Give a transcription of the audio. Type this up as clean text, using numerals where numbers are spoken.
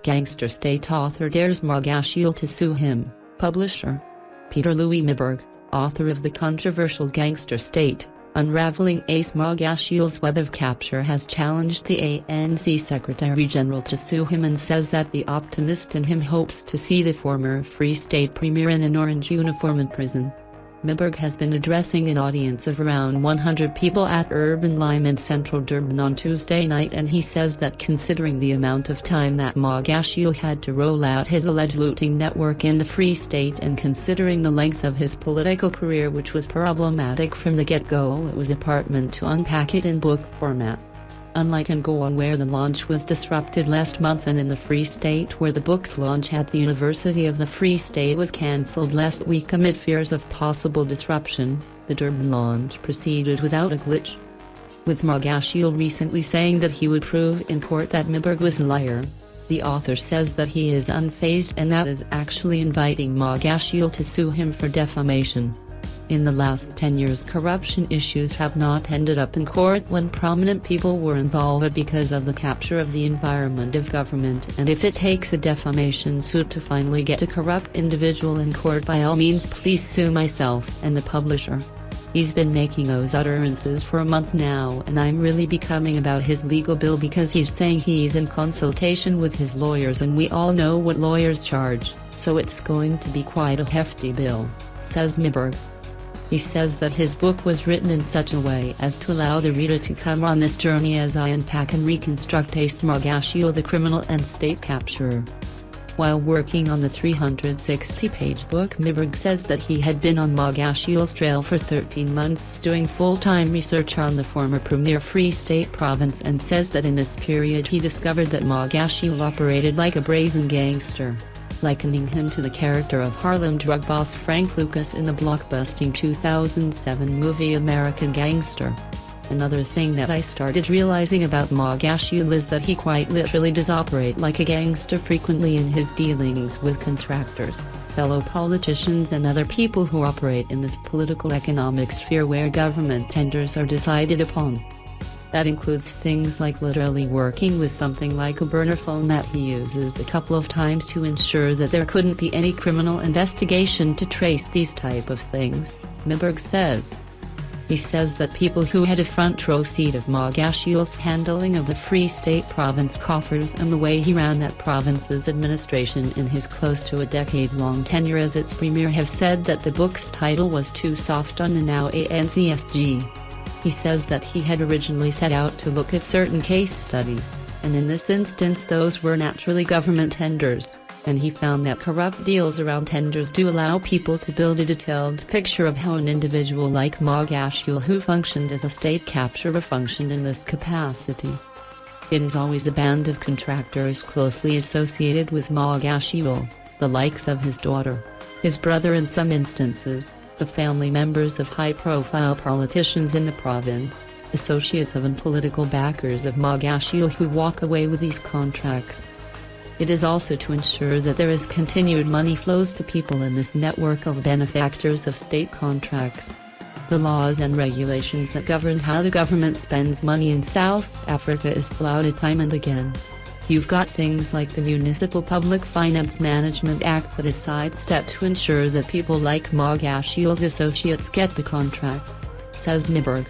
Gangster State author dares Magashule to sue him, publisher. Pieter-Louis Myburgh, author of the controversial Gangster State, Unravelling Ace Magashule's web of capture has challenged the ANC Secretary General to sue him and says that the optimist in him hopes to see the former Free State Premier in an orange uniform in prison. Myburgh has been addressing an audience of around 100 people at Urban Lime in central Durban on Tuesday night, and he says that considering the amount of time that Magashule had to roll out his alleged looting network in the Free State and considering the length of his political career, which was problematic from the get-go, it was apparent to unpack it in book format. Unlike in Goa, where the launch was disrupted last month, and in the Free State, where the book's launch at the University of the Free State was cancelled last week amid fears of possible disruption, the Durban launch proceeded without a glitch. With Magashule recently saying that he would prove in court that Myburgh was a liar, the author says that he is unfazed and that is actually inviting Magashule to sue him for defamation. In the last 10 years, corruption issues have not ended up in court when prominent people were involved because of the capture of the environment of government, and if it takes a defamation suit to finally get a corrupt individual in court, by all means please sue myself and the publisher. He's been making those utterances for a month now, and I'm really becoming about his legal bill because he's saying he's in consultation with his lawyers, and we all know what lawyers charge, so it's going to be quite a hefty bill, says Myburgh. He says that his book was written in such a way as to allow the reader to come on this journey as I unpack and reconstruct Ace Magashule, the criminal and state capturer. While working on the 360-page book, Myburgh says that he had been on Magashule's trail for 13 months doing full-time research on the former Premier Free State province, and says that in this period he discovered that Magashule operated like a brazen gangster, likening him to the character of Harlem drug boss Frank Lucas in the blockbusting 2007 movie American Gangster. Another thing that I started realizing about Magashule is that he quite literally does operate like a gangster frequently in his dealings with contractors, fellow politicians and other people who operate in this political economic sphere where government tenders are decided upon. That includes things like literally working with something like a burner phone that he uses a couple of times to ensure that there couldn't be any criminal investigation to trace these type of things, Myburgh says. He says that people who had a front row seat of Magashule's handling of the Free State province coffers and the way he ran that province's administration in his close to a decade-long tenure as its premier have said that the book's title was too soft on the now ANCSG. He says that he had originally set out to look at certain case studies, and in this instance those were naturally government tenders, and he found that corrupt deals around tenders do allow people to build a detailed picture of how an individual like Magashule, who functioned as a state capturer, functioned in this capacity. It is always a band of contractors closely associated with Magashule, the likes of his daughter, his brother, in some instances the family members of high-profile politicians in the province, associates of and political backers of Magashule who walk away with these contracts. It is also to ensure that there is continued money flows to people in this network of benefactors of state contracts. The laws and regulations that govern how the government spends money in South Africa is flouted time and again. You've got things like the Municipal Public Finance Management Act that is sidestepped to ensure that people like Magashule's associates get the contracts, says Myburgh.